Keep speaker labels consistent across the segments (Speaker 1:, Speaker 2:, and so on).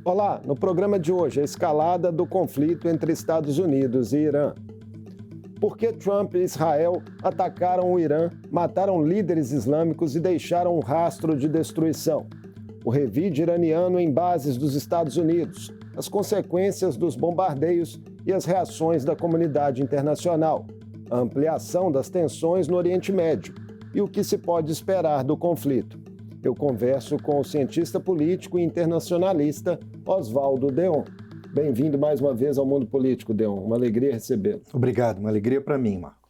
Speaker 1: Olá, no programa de hoje, a escalada do conflito entre Estados Unidos e Irã. Por que Trump e Israel atacaram o Irã, mataram líderes islâmicos e deixaram um rastro de destruição? O revide iraniano em bases dos Estados Unidos, as consequências dos bombardeios e as reações da comunidade internacional, a ampliação das tensões no Oriente Médio e o que se pode esperar do conflito. Eu converso com o cientista político e internacionalista Oswaldo Deon. Bem-vindo mais uma vez ao Mundo Político, Deon. Uma alegria recebê-lo.
Speaker 2: Obrigado, uma alegria para mim, Marco.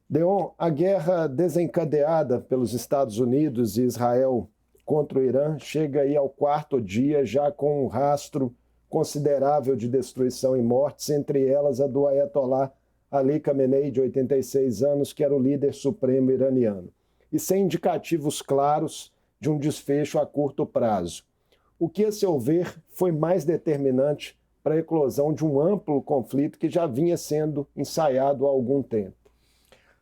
Speaker 1: Deon, a guerra desencadeada pelos Estados Unidos e Israel contra o Irã chega aí ao quarto dia, já com um rastro considerável de destruição e mortes, entre elas a do Ayatollah Ali Khamenei, de 86 anos, que era o líder supremo iraniano, e sem indicativos claros de um desfecho a curto prazo. O que, a seu ver, foi mais determinante para a eclosão de um amplo conflito que já vinha sendo ensaiado há algum tempo?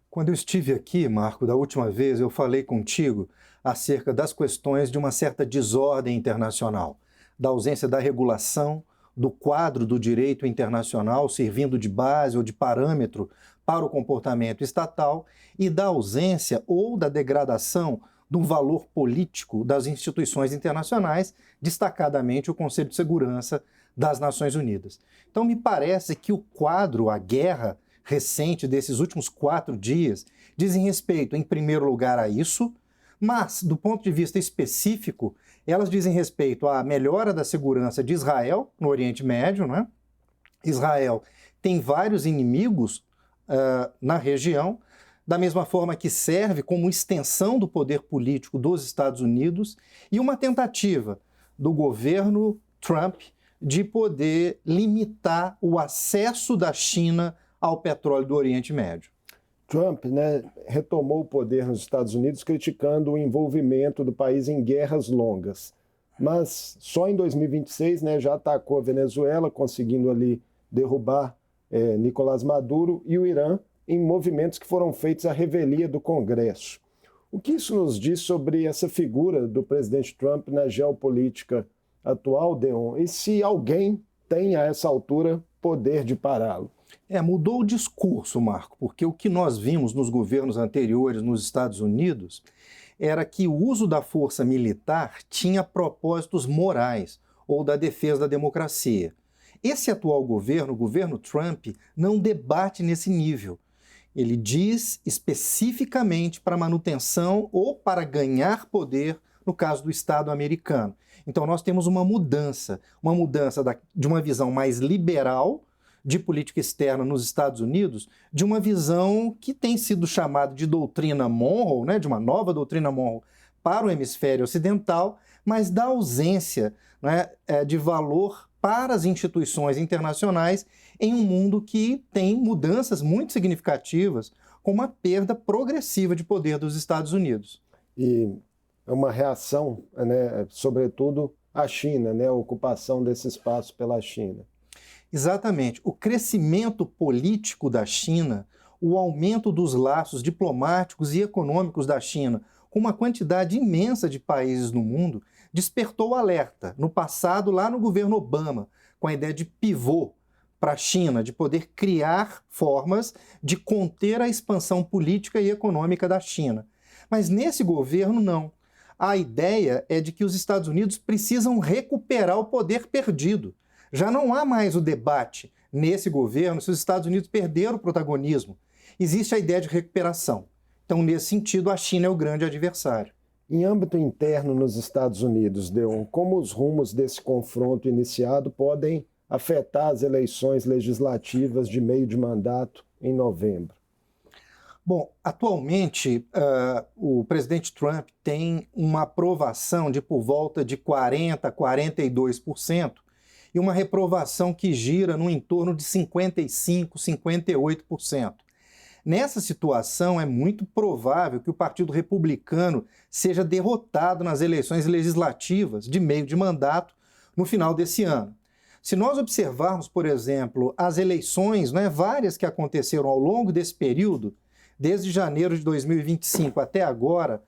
Speaker 2: Quando eu estive aqui, Marco, da última vez, eu falei contigo acerca das questões de uma certa desordem internacional, da ausência da regulação, do quadro do direito internacional servindo de base ou de parâmetro para o comportamento estatal e da ausência ou da degradação do valor político das instituições internacionais, destacadamente o Conselho de Segurança das Nações Unidas. Então, me parece que o quadro, a guerra recente desses últimos 4 dias, dizem respeito, em primeiro lugar, a isso, mas, do ponto de vista específico, elas dizem respeito à melhora da segurança de Israel no Oriente Médio, né? Israel tem vários inimigos na região, da mesma forma que serve como extensão do poder político dos Estados Unidos e uma tentativa do governo Trump de poder limitar o acesso da China ao petróleo do Oriente Médio.
Speaker 1: Trump, retomou o poder nos Estados Unidos criticando o envolvimento do país em guerras longas. Mas só em 2026 já atacou a Venezuela, conseguindo ali derrubar Nicolás Maduro, e o Irã, em movimentos que foram feitos à revelia do Congresso. O que isso nos diz sobre essa figura do presidente Trump na geopolítica atual, Deon? E se alguém tem, a essa altura, poder de pará-lo?
Speaker 2: Mudou o discurso, Marco, porque o que nós vimos nos governos anteriores nos Estados Unidos era que o uso da força militar tinha propósitos morais ou da defesa da democracia. Esse atual governo, o governo Trump, não debate nesse nível. Ele diz especificamente para manutenção ou para ganhar poder no caso do Estado americano. Então nós temos uma mudança de uma visão mais liberal de política externa nos Estados Unidos, de uma visão que tem sido chamada de doutrina Monroe, de uma nova doutrina Monroe para o hemisfério ocidental, mas da ausência de valor para as instituições internacionais em um mundo que tem mudanças muito significativas, com uma perda progressiva de poder dos Estados Unidos.
Speaker 1: E é uma reação, sobretudo, à China, a ocupação desse espaço pela China.
Speaker 2: Exatamente. O crescimento político da China, o aumento dos laços diplomáticos e econômicos da China com uma quantidade imensa de países no mundo, despertou o alerta no passado, lá no governo Obama, com a ideia de pivô para a China, de poder criar formas de conter a expansão política e econômica da China. Mas nesse governo, não. A ideia é de que os Estados Unidos precisam recuperar o poder perdido. Já não há mais o debate nesse governo se os Estados Unidos perderam o protagonismo. Existe a ideia de recuperação. Então, nesse sentido, a China é o grande adversário.
Speaker 1: Em âmbito interno nos Estados Unidos, Deon, como os rumos desse confronto iniciado podem afetar as eleições legislativas de meio de mandato em novembro?
Speaker 2: Bom, atualmente o presidente Trump tem uma aprovação de por volta de 40% a 42%, e uma reprovação que gira no entorno de 55%, 58%. Nessa situação, é muito provável que o Partido Republicano seja derrotado nas eleições legislativas de meio de mandato no final desse ano. Se nós observarmos, por exemplo, as eleições, várias que aconteceram ao longo desse período, desde janeiro de 2025 até agora,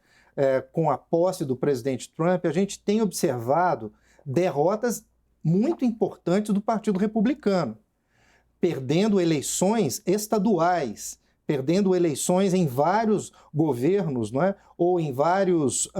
Speaker 2: com a posse do presidente Trump, a gente tem observado derrotas muito importantes do Partido Republicano, perdendo eleições estaduais, perdendo eleições em vários governos, não é? Ou em várias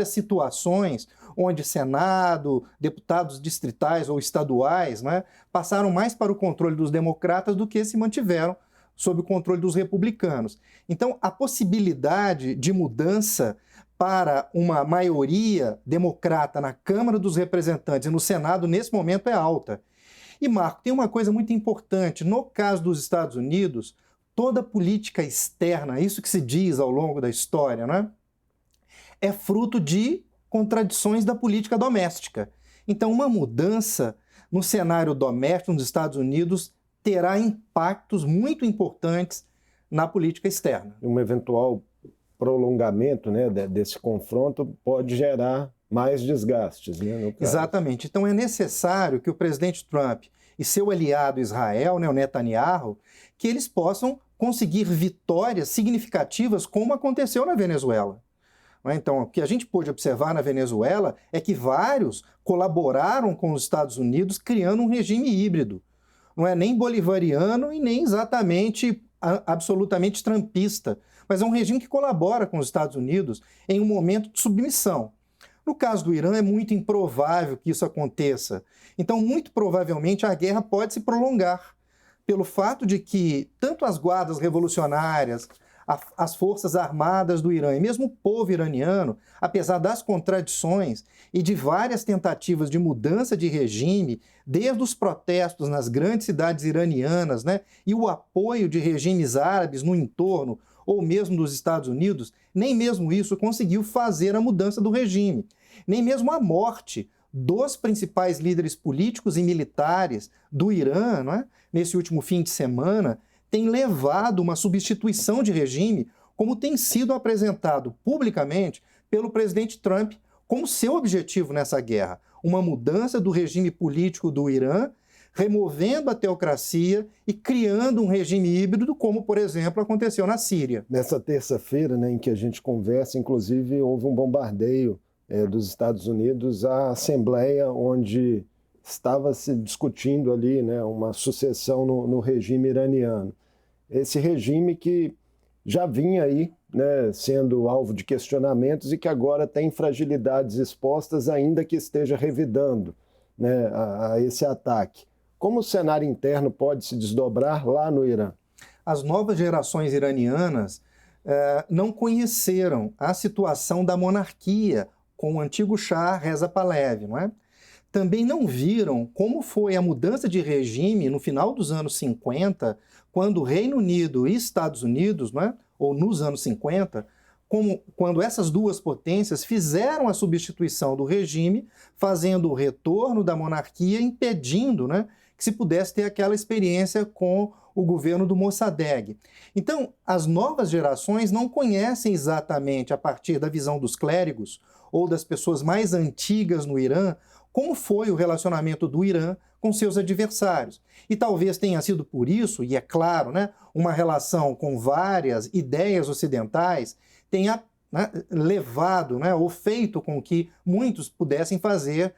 Speaker 2: situações onde Senado, deputados distritais ou estaduais, não é? Passaram mais para o controle dos democratas do que se mantiveram sob o controle dos republicanos. Então, a possibilidade de mudança para uma maioria democrata na Câmara dos Representantes e no Senado, nesse momento, é alta. E, Marco, tem uma coisa muito importante. No caso dos Estados Unidos, toda política externa, isso que se diz ao longo da história, né, é fruto de contradições da política doméstica. Então, uma mudança no cenário doméstico nos Estados Unidos terá impactos muito importantes na política externa.
Speaker 1: Um eventual prolongamento, né, desse confronto pode gerar mais desgastes, né, no caso.
Speaker 2: Exatamente. Então é necessário que o presidente Trump e seu aliado Israel, né, o Netanyahu, que eles possam conseguir vitórias significativas como aconteceu na Venezuela. Então, o que a gente pôde observar na Venezuela é que vários colaboraram com os Estados Unidos criando um regime híbrido. Não é nem bolivariano e nem exatamente absolutamente trumpista, mas é um regime que colabora com os Estados Unidos em um momento de submissão. No caso do Irã, é muito improvável que isso aconteça. Então, muito provavelmente, a guerra pode se prolongar, pelo fato de que tanto as guardas revolucionárias, as forças armadas do Irã e mesmo o povo iraniano, apesar das contradições e de várias tentativas de mudança de regime, desde os protestos nas grandes cidades iranianas, né, e o apoio de regimes árabes no entorno, ou mesmo dos Estados Unidos, nem mesmo isso conseguiu fazer a mudança do regime. Nem mesmo a morte dos principais líderes políticos e militares do Irã, não é, nesse último fim de semana, tem levado uma substituição de regime, como tem sido apresentado publicamente pelo presidente Trump como seu objetivo nessa guerra, uma mudança do regime político do Irã, removendo a teocracia e criando um regime híbrido, como, por exemplo, aconteceu na Síria.
Speaker 1: Nessa terça-feira, né, em que a gente conversa, inclusive houve um bombardeio dos Estados Unidos à Assembleia, onde estava se discutindo ali, né, uma sucessão no regime iraniano. Esse regime que já vinha aí, né, sendo alvo de questionamentos e que agora tem fragilidades expostas, ainda que esteja revidando, né, a esse ataque. Como o cenário interno pode se desdobrar lá no Irã?
Speaker 2: As novas gerações iranianas não conheceram a situação da monarquia com o antigo Shah Reza Pahlavi, não é? Também não viram como foi a mudança de regime no final dos anos 50, quando o Reino Unido e Estados Unidos, não é? Ou nos anos 50, quando essas duas potências fizeram a substituição do regime, fazendo o retorno da monarquia, impedindo, né, que se pudesse ter aquela experiência com o governo do Mossadegh. Então, as novas gerações não conhecem exatamente, a partir da visão dos clérigos ou das pessoas mais antigas no Irã, como foi o relacionamento do Irã com seus adversários. E talvez tenha sido por isso, e é claro, né, uma relação com várias ideias ocidentais tenha, né, levado, né, ou feito com que muitos pudessem fazer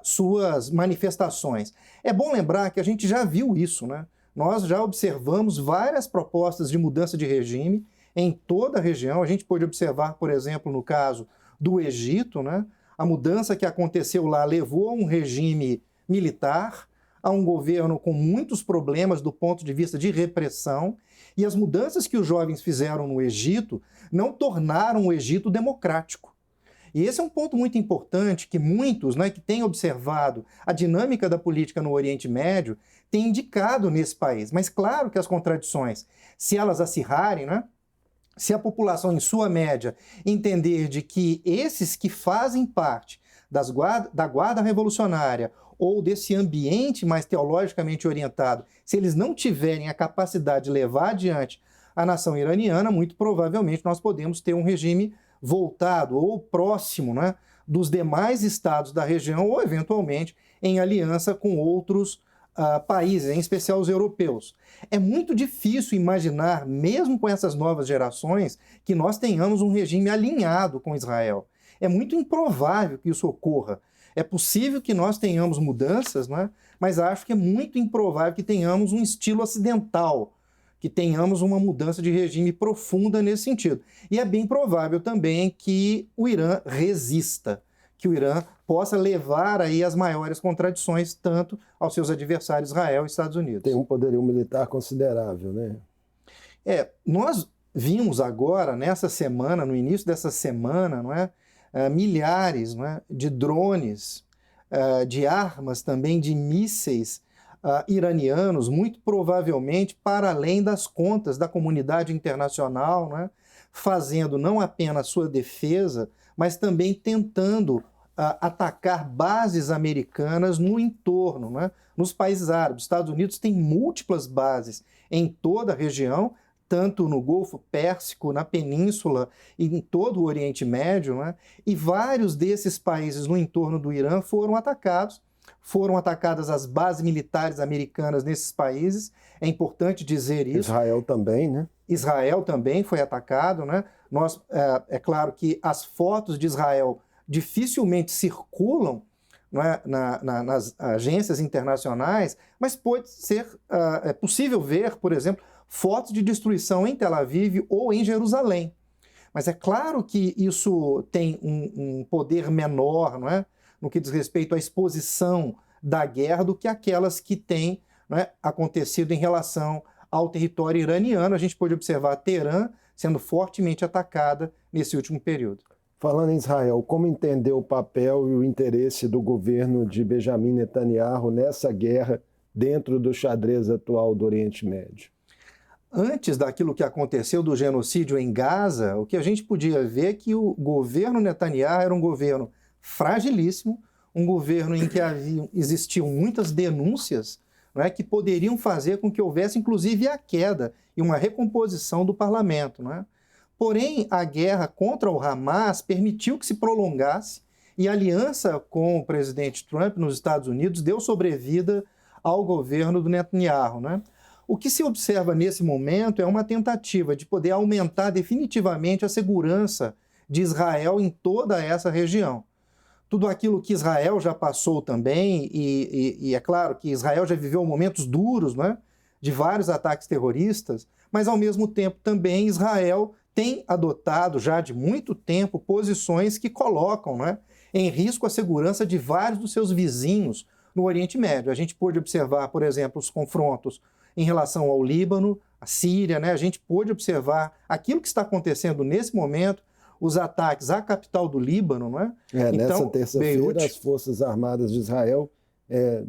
Speaker 2: suas manifestações. É bom lembrar que a gente já viu isso, né? Nós já observamos várias propostas de mudança de regime em toda a região. A gente pôde observar, por exemplo, no caso do Egito, né? A mudança que aconteceu lá levou a um regime militar, a um governo com muitos problemas do ponto de vista de repressão, e as mudanças que os jovens fizeram no Egito não tornaram o Egito democrático. E esse é um ponto muito importante que muitos, né, que têm observado a dinâmica da política no Oriente Médio têm indicado nesse país. Mas claro que as contradições, se elas acirrarem, né, se a população, em sua média, entender de que esses que fazem parte da guarda revolucionária ou desse ambiente mais teologicamente orientado, se eles não tiverem a capacidade de levar adiante a nação iraniana, muito provavelmente nós podemos ter um regime voltado ou próximo, né, dos demais estados da região ou, eventualmente, em aliança com outros países, em especial os europeus. É muito difícil imaginar, mesmo com essas novas gerações, que nós tenhamos um regime alinhado com Israel. É muito improvável que isso ocorra. É possível que nós tenhamos mudanças, não é? Mas acho que é muito improvável que tenhamos um estilo ocidental, que tenhamos uma mudança de regime profunda nesse sentido. E é bem provável também que o Irã resista, que o Irã possa levar aí as maiores contradições tanto aos seus adversários Israel e Estados Unidos.
Speaker 1: Tem um poderio militar considerável, né?
Speaker 2: Nós vimos agora, nessa semana, no início dessa semana, não é? Milhares, não é? De drones, de armas também, de mísseis iranianos, muito provavelmente para além das contas da comunidade internacional, não é? Fazendo não apenas sua defesa, mas também tentando atacar bases americanas no entorno, não é? Nos países árabes. Os Estados Unidos têm múltiplas bases em toda a região, tanto no Golfo Pérsico, na Península e em todo o Oriente Médio, não é? E vários desses países no entorno do Irã foram atacados. Foram atacadas as bases militares americanas nesses países, é importante dizer isso.
Speaker 1: Israel também, né?
Speaker 2: Israel também foi atacado, né? É claro que as fotos de Israel dificilmente circulam, não é, nas agências internacionais, mas é possível ver, por exemplo, fotos de destruição em Tel Aviv ou em Jerusalém. Mas é claro que isso tem um poder menor, não é? No que diz respeito à exposição da guerra do que aquelas que têm, não é, acontecido em relação ao território iraniano. A gente pode observar Teherã sendo fortemente atacada nesse último período.
Speaker 1: Falando em Israel, como entender o papel e o interesse do governo de Benjamin Netanyahu nessa guerra dentro do xadrez atual do Oriente Médio?
Speaker 2: Antes daquilo que aconteceu do genocídio em Gaza, o que a gente podia ver é que o governo Netanyahu era um governo fragilíssimo, um governo em que existiam muitas denúncias, não é, que poderiam fazer com que houvesse, inclusive, a queda e uma recomposição do parlamento. Não é? Porém, a guerra contra o Hamas permitiu que se prolongasse e a aliança com o presidente Trump nos Estados Unidos deu sobrevida ao governo do Netanyahu. Não é? O que se observa nesse momento é uma tentativa de poder aumentar definitivamente a segurança de Israel em toda essa região. Tudo aquilo que Israel já passou também, e é claro que Israel já viveu momentos duros, né, de vários ataques terroristas, mas ao mesmo tempo também Israel tem adotado já de muito tempo posições que colocam, né, em risco a segurança de vários dos seus vizinhos no Oriente Médio. A gente pôde observar, por exemplo, os confrontos em relação ao Líbano, a Síria, né, a gente pôde observar aquilo que está acontecendo nesse momento, os ataques à capital do Líbano, não é?
Speaker 1: Então, nessa terça-feira, as Forças Armadas de Israel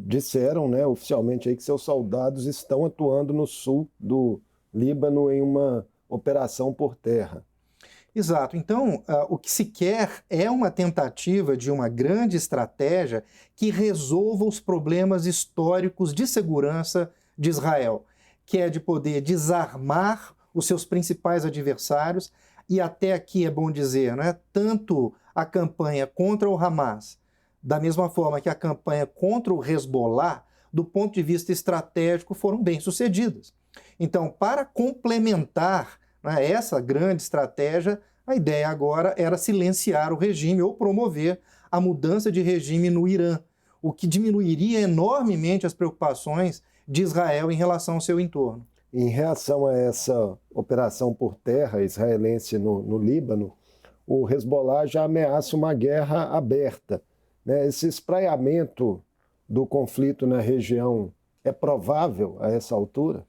Speaker 1: disseram, né, oficialmente aí, que seus soldados estão atuando no sul do Líbano em uma operação por terra.
Speaker 2: Exato. Então, o que se quer é uma tentativa de uma grande estratégia que resolva os problemas históricos de segurança de Israel, que é de poder desarmar os seus principais adversários. E até aqui é bom dizer, né, tanto a campanha contra o Hamas, da mesma forma que a campanha contra o Hezbollah, do ponto de vista estratégico, foram bem-sucedidas. Então, para complementar, né, essa grande estratégia, a ideia agora era silenciar o regime ou promover a mudança de regime no Irã, o que diminuiria enormemente as preocupações de Israel em relação ao seu entorno.
Speaker 1: Em reação a essa operação por terra israelense no Líbano, o Hezbollah já ameaça uma guerra aberta, né? Esse espraiamento do conflito na região é provável a essa altura?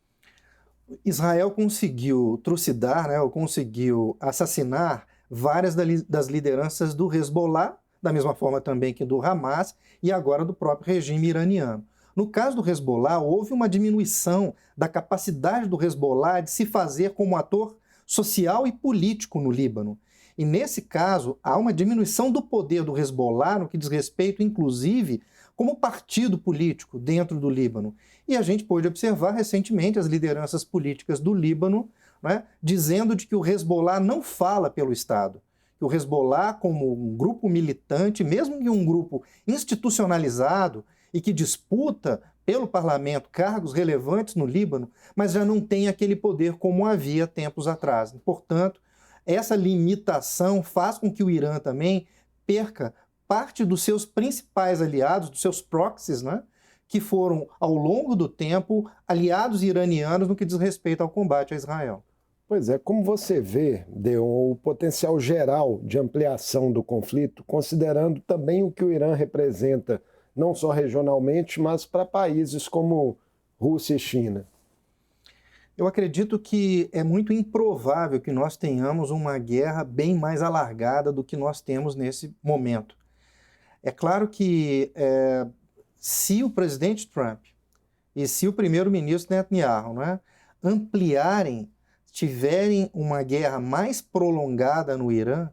Speaker 2: Israel conseguiu trucidar, né, ou conseguiu assassinar várias das lideranças do Hezbollah, da mesma forma também que do Hamas e agora do próprio regime iraniano. No caso do Hezbollah, houve uma diminuição da capacidade do Hezbollah de se fazer como ator social e político no Líbano. E nesse caso, há uma diminuição do poder do Hezbollah no que diz respeito, inclusive, como partido político dentro do Líbano. E a gente pôde observar recentemente as lideranças políticas do Líbano, né, dizendo de que o Hezbollah não fala pelo Estado. Que o Hezbollah, como um grupo militante, mesmo que um grupo institucionalizado, e que disputa pelo parlamento cargos relevantes no Líbano, mas já não tem aquele poder como havia tempos atrás. Portanto, essa limitação faz com que o Irã também perca parte dos seus principais aliados, dos seus proxies, né, que foram, ao longo do tempo, aliados iranianos no que diz respeito ao combate a Israel.
Speaker 1: Pois é, como você vê, Deon, o potencial geral de ampliação do conflito, considerando também o que o Irã representa, não só regionalmente, mas para países como Rússia e China?
Speaker 2: Eu acredito que é muito improvável que nós tenhamos uma guerra bem mais alargada do que nós temos nesse momento. É claro que se o presidente Trump e se o primeiro-ministro Netanyahu, né, ampliarem, tiverem uma guerra mais prolongada no Irã,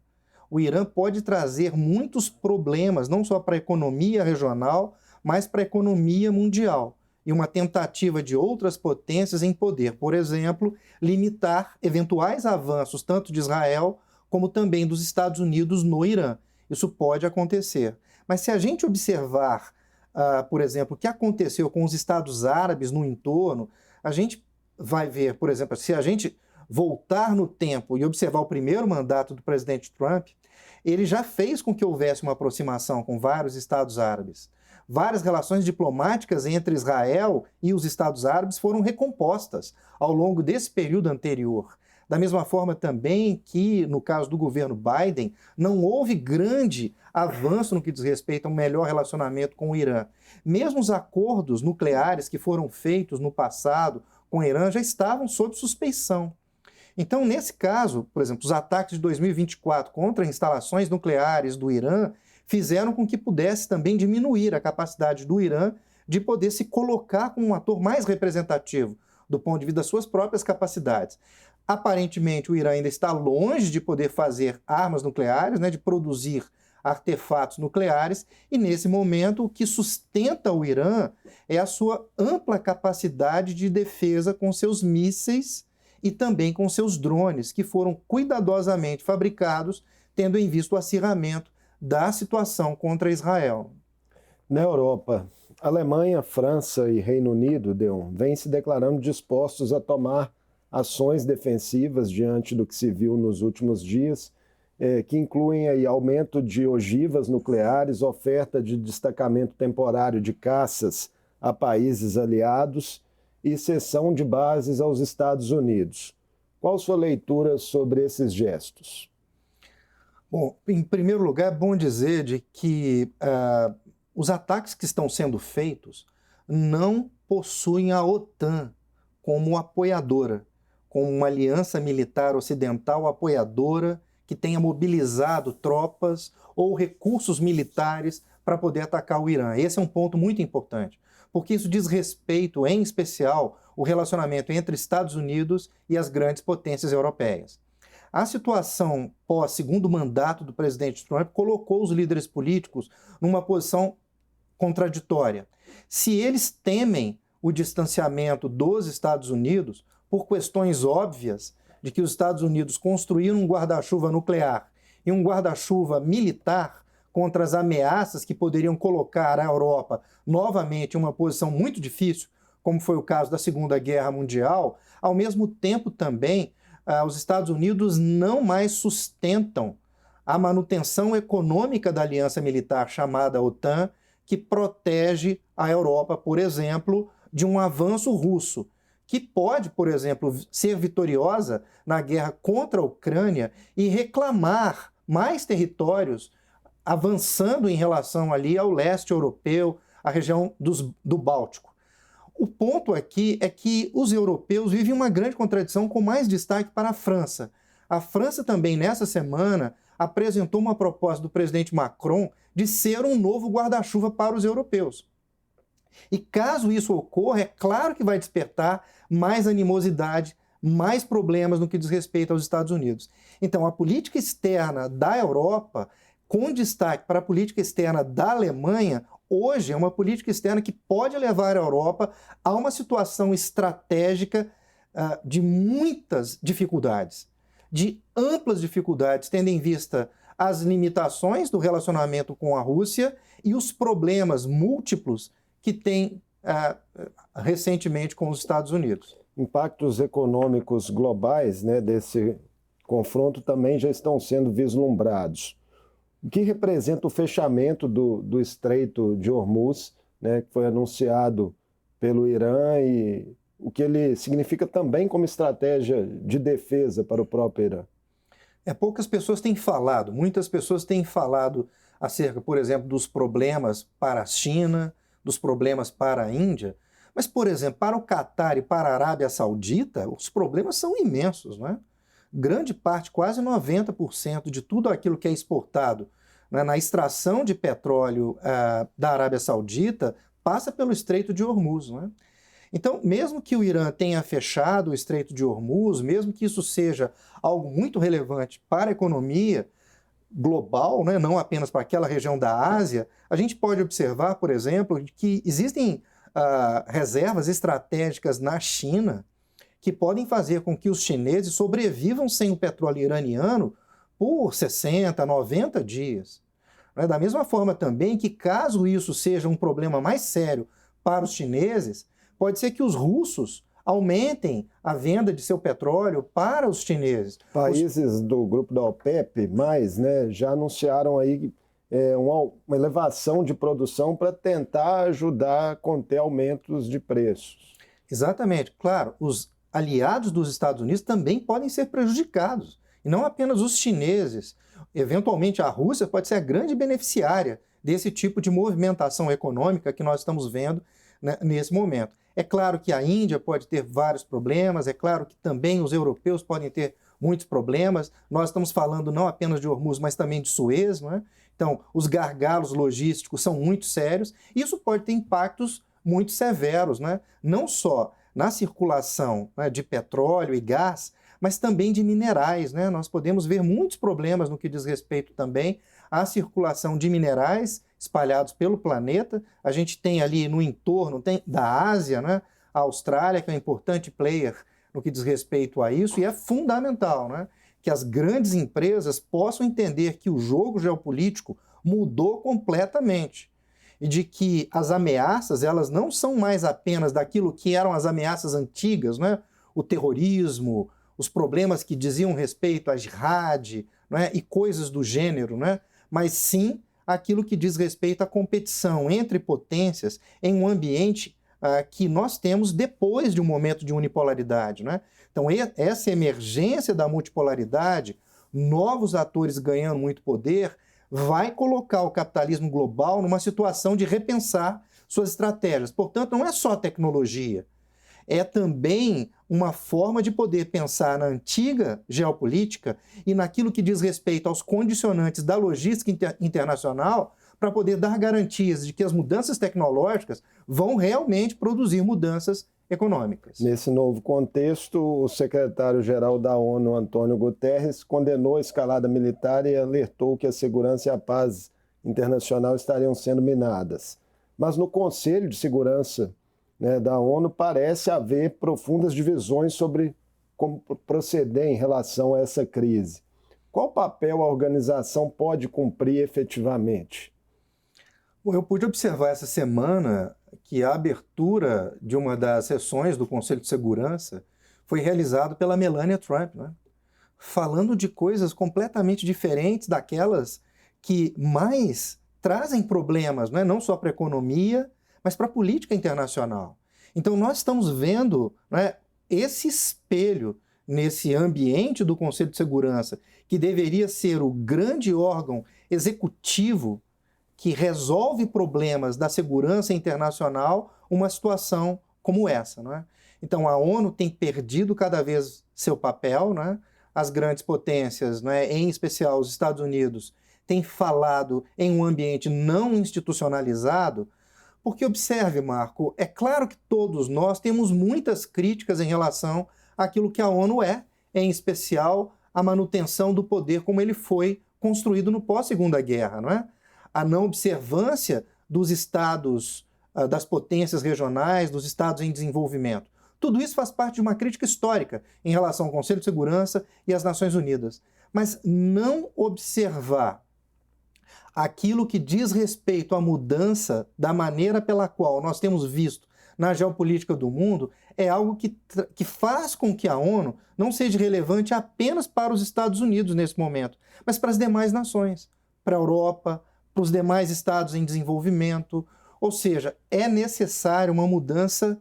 Speaker 2: o Irã pode trazer muitos problemas, não só para a economia regional, mas para a economia mundial. E uma tentativa de outras potências em poder, por exemplo, limitar eventuais avanços tanto de Israel como também dos Estados Unidos no Irã. Isso pode acontecer. Mas se a gente observar, por exemplo, o que aconteceu com os Estados Árabes no entorno, a gente vai ver, por exemplo, se a gente voltar no tempo e observar o primeiro mandato do presidente Trump, ele já fez com que houvesse uma aproximação com vários Estados Árabes. Várias relações diplomáticas entre Israel e os Estados Árabes foram recompostas ao longo desse período anterior. Da mesma forma também que, no caso do governo Biden, não houve grande avanço no que diz respeito a um melhor relacionamento com o Irã. Mesmo os acordos nucleares que foram feitos no passado com o Irã já estavam sob suspeição. Então, nesse caso, por exemplo, os ataques de 2024 contra instalações nucleares do Irã fizeram com que pudesse também diminuir a capacidade do Irã de poder se colocar como um ator mais representativo do ponto de vista das suas próprias capacidades. Aparentemente, o Irã ainda está longe de poder fazer armas nucleares, né, de produzir artefatos nucleares, e nesse momento o que sustenta o Irã é a sua ampla capacidade de defesa com seus mísseis e também com seus drones, que foram cuidadosamente fabricados, tendo em vista o acirramento da situação contra Israel.
Speaker 1: Na Europa, Alemanha, França e Reino Unido, vêm se declarando dispostos a tomar ações defensivas diante do que se viu nos últimos dias, que incluem aí aumento de ogivas nucleares, oferta de destacamento temporário de caças a países aliados e cessão de bases aos Estados Unidos. Qual sua leitura sobre esses gestos?
Speaker 2: Bom, em primeiro lugar, é bom dizer de que os ataques que estão sendo feitos não possuem a OTAN como apoiadora, como uma aliança militar ocidental apoiadora que tenha mobilizado tropas ou recursos militares para poder atacar o Irã. Esse é um ponto muito importante, porque isso diz respeito, em especial, o relacionamento entre Estados Unidos e as grandes potências europeias. A situação pós-segundo mandato do presidente Trump colocou os líderes políticos numa posição contraditória. Se eles temem o distanciamento dos Estados Unidos, por questões óbvias de que os Estados Unidos construíram um guarda-chuva nuclear e um guarda-chuva militar contra as ameaças que poderiam colocar a Europa novamente em uma posição muito difícil, como foi o caso da Segunda Guerra Mundial, ao mesmo tempo também os Estados Unidos não mais sustentam a manutenção econômica da aliança militar chamada OTAN, que protege a Europa, por exemplo, de um avanço russo, que pode, por exemplo, ser vitoriosa na guerra contra a Ucrânia e reclamar mais territórios, avançando em relação ali ao leste europeu, à região do Báltico. O ponto aqui é que os europeus vivem uma grande contradição, com mais destaque para a França. A França também, nessa semana, apresentou uma proposta do presidente Macron de ser um novo guarda-chuva para os europeus. E caso isso ocorra, é claro que vai despertar mais animosidade, mais problemas no que diz respeito aos Estados Unidos. Então, a política externa da Europa, com destaque para a política externa da Alemanha, hoje é uma política externa que pode levar a Europa a uma situação estratégica de muitas dificuldades, de amplas dificuldades, tendo em vista as limitações do relacionamento com a Rússia e os problemas múltiplos que tem recentemente com os Estados Unidos.
Speaker 1: Impactos econômicos globais, né, desse confronto também já estão sendo vislumbrados. o que representa o fechamento do Estreito de Hormuz, né, que foi anunciado pelo Irã, e o que ele significa também como estratégia de defesa para o próprio Irã.
Speaker 2: Poucas pessoas têm falado, muitas pessoas têm falado acerca, por exemplo, dos problemas para a China, dos problemas para a Índia, mas, por exemplo, para o Catar e para a Arábia Saudita, os problemas são imensos, não é? Grande parte, quase 90% de tudo aquilo que é exportado, né, na extração de petróleo da Arábia Saudita passa pelo Estreito de Hormuz, não é? Então, mesmo que o Irã tenha fechado o Estreito de Hormuz, mesmo que isso seja algo muito relevante para a economia global, né, não apenas para aquela região da Ásia, a gente pode observar, por exemplo, que existem reservas estratégicas na China que podem fazer com que os chineses sobrevivam sem o petróleo iraniano por 60, 90 dias. Né? Da mesma forma também que, caso isso seja um problema mais sério para os chineses, pode ser que os russos aumentem a venda de seu petróleo para os chineses.
Speaker 1: Países do grupo da OPEP+, né, já anunciaram aí uma elevação de produção para tentar ajudar a conter aumentos de preços.
Speaker 2: Exatamente. Claro, os aliados dos Estados Unidos também podem ser prejudicados, e não apenas os chineses. Eventualmente, a Rússia pode ser a grande beneficiária desse tipo de movimentação econômica que nós estamos vendo, né, nesse momento. É claro que a Índia pode ter vários problemas, é claro que também os europeus podem ter muitos problemas. Nós estamos falando não apenas de Hormuz, mas também de Suez, não é? Então, os gargalos logísticos são muito sérios e isso pode ter impactos muito severos, né? Não só na circulação, né, de petróleo e gás, mas também de minerais, né? Nós podemos ver muitos problemas no que diz respeito também à circulação de minerais espalhados pelo planeta. A gente tem ali no entorno da Ásia, né, a Austrália, que é um importante player no que diz respeito a isso, e é fundamental, né, que as grandes empresas possam entender que o jogo geopolítico mudou completamente e de que as ameaças, elas não são mais apenas daquilo que eram as ameaças antigas, né, o terrorismo, os problemas que diziam respeito à jihad, né, e coisas do gênero, né, mas sim aquilo que diz respeito à competição entre potências em um ambiente que nós temos depois de um momento de unipolaridade, né? Então, essa emergência da multipolaridade, novos atores ganhando muito poder, vai colocar o capitalismo global numa situação de repensar suas estratégias. Portanto, não é só tecnologia, é também uma forma de poder pensar na antiga geopolítica e naquilo que diz respeito aos condicionantes da logística internacional para poder dar garantias de que as mudanças tecnológicas vão realmente produzir mudanças econômicas.
Speaker 1: Nesse novo contexto, o secretário-geral da ONU, Antônio Guterres, condenou a escalada militar e alertou que a segurança e a paz internacional estariam sendo minadas. Mas no Conselho de Segurança, né, da ONU, parece haver profundas divisões sobre como proceder em relação a essa crise. Qual papel a organização pode cumprir efetivamente?
Speaker 2: Bom, eu pude observar essa semana que a abertura de uma das sessões do Conselho de Segurança foi realizada pela Melania Trump, né? Falando de coisas completamente diferentes daquelas que mais trazem problemas, né? Não só para a economia, mas para a política internacional. Então nós estamos vendo, né, esse espelho nesse ambiente do Conselho de Segurança, que deveria ser o grande órgão executivo que resolve problemas da segurança internacional, uma situação como essa, não é? Então a ONU tem perdido cada vez seu papel, né? As grandes potências, né, em especial os Estados Unidos, têm falado em um ambiente não institucionalizado, porque observe, Marco, é claro que todos nós temos muitas críticas em relação àquilo que a ONU é, em especial a manutenção do poder como ele foi construído no pós-Segunda Guerra, não é? A não observância dos estados, das potências regionais, dos estados em desenvolvimento. Tudo isso faz parte de uma crítica histórica em relação ao Conselho de Segurança e às Nações Unidas. Mas não observar aquilo que diz respeito à mudança da maneira pela qual nós temos visto na geopolítica do mundo é algo que faz com que a ONU não seja relevante apenas para os Estados Unidos nesse momento, mas para as demais nações. para a Europa, para os demais estados em desenvolvimento. Ou seja, é necessária uma mudança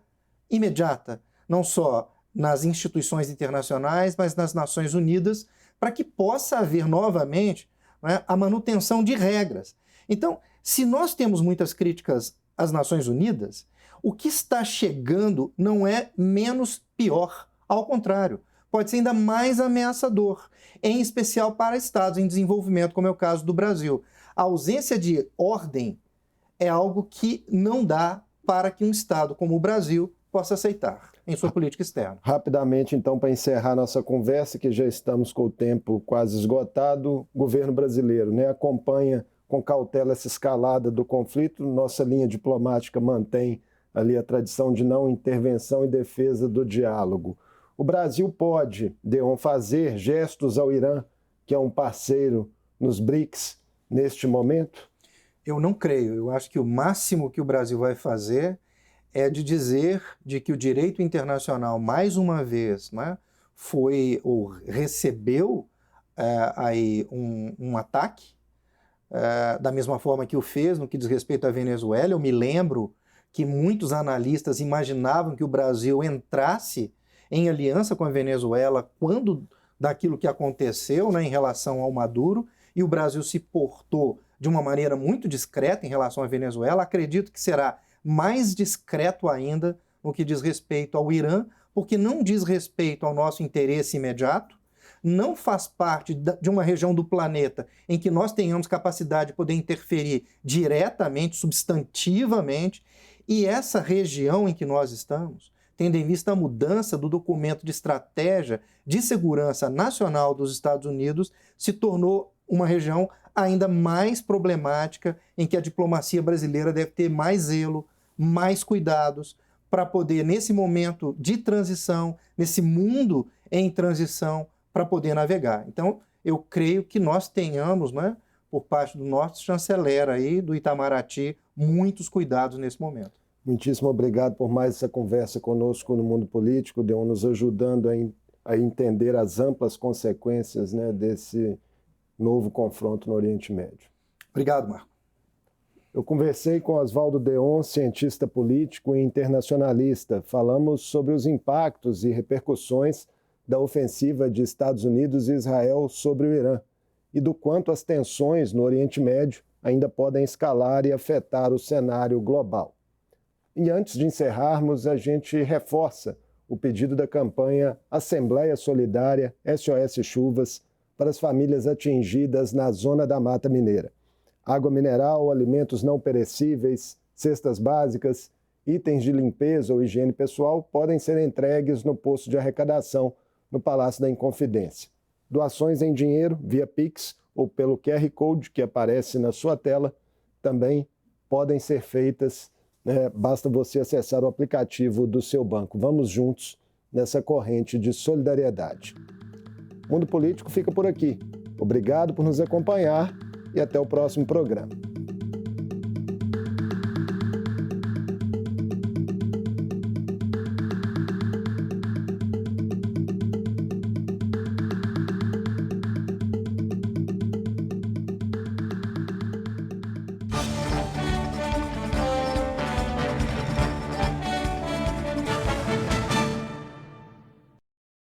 Speaker 2: imediata, não só nas instituições internacionais, mas nas Nações Unidas, para que possa haver novamente, né, a manutenção de regras. Então, se nós temos muitas críticas às Nações Unidas, o que está chegando não é menos pior, ao contrário, pode ser ainda mais ameaçador, em especial para estados em desenvolvimento, como é o caso do Brasil. A ausência de ordem é algo que não dá para que um estado como o Brasil possa aceitar em sua política externa.
Speaker 1: Rapidamente, então, para encerrar nossa conversa, que já estamos com o tempo quase esgotado, o governo brasileiro, né, acompanha com cautela essa escalada do conflito. Nossa linha diplomática mantém ali a tradição de não intervenção e defesa do diálogo. O Brasil pode, Deon, fazer gestos ao Irã, que é um parceiro nos BRICS, neste momento?
Speaker 2: Eu não creio. Eu acho que o máximo que o Brasil vai fazer é de dizer de que o direito internacional, mais uma vez, né, foi ou recebeu aí um ataque, da mesma forma que o fez no que diz respeito à Venezuela. Eu me lembro que muitos analistas imaginavam que o Brasil entrasse em aliança com a Venezuela quando daquilo que aconteceu, né, em relação ao Maduro, e o Brasil se portou de uma maneira muito discreta em relação à Venezuela. Acredito que será mais discreto ainda no que diz respeito ao Irã, porque não diz respeito ao nosso interesse imediato, não faz parte de uma região do planeta em que nós tenhamos capacidade de poder interferir diretamente, substantivamente, e essa região em que nós estamos, tendo em vista a mudança do documento de estratégia de segurança nacional dos Estados Unidos, se tornou uma região ainda mais problemática, em que a diplomacia brasileira deve ter mais zelo, mais cuidados, para poder, nesse momento de transição, nesse mundo em transição, para poder navegar. Então, eu creio que nós tenhamos, né, por parte do nosso chanceler aí, do Itamaraty, muitos cuidados nesse momento.
Speaker 1: Muitíssimo obrigado por mais essa conversa conosco no Mundo Político, Deon, nos ajudando a entender as amplas consequências, né, desse novo confronto no Oriente Médio.
Speaker 2: Obrigado, Marco.
Speaker 1: Eu conversei com Oswaldo Deon, cientista político e internacionalista. Falamos sobre os impactos e repercussões da ofensiva de Estados Unidos e Israel sobre o Irã e do quanto as tensões no Oriente Médio ainda podem escalar e afetar o cenário global. E antes de encerrarmos, a gente reforça o pedido da campanha Assembleia Solidária SOS Chuvas para as famílias atingidas na Zona da Mata Mineira. Água mineral, alimentos não perecíveis, cestas básicas, itens de limpeza ou higiene pessoal podem ser entregues no posto de arrecadação no Palácio da Inconfidência. Doações em dinheiro, via Pix ou pelo QR Code que aparece na sua tela, também podem ser feitas, né? Basta você acessar o aplicativo do seu banco. Vamos juntos nessa corrente de solidariedade. O Mundo Político fica por aqui. Obrigado por nos acompanhar e até o próximo programa.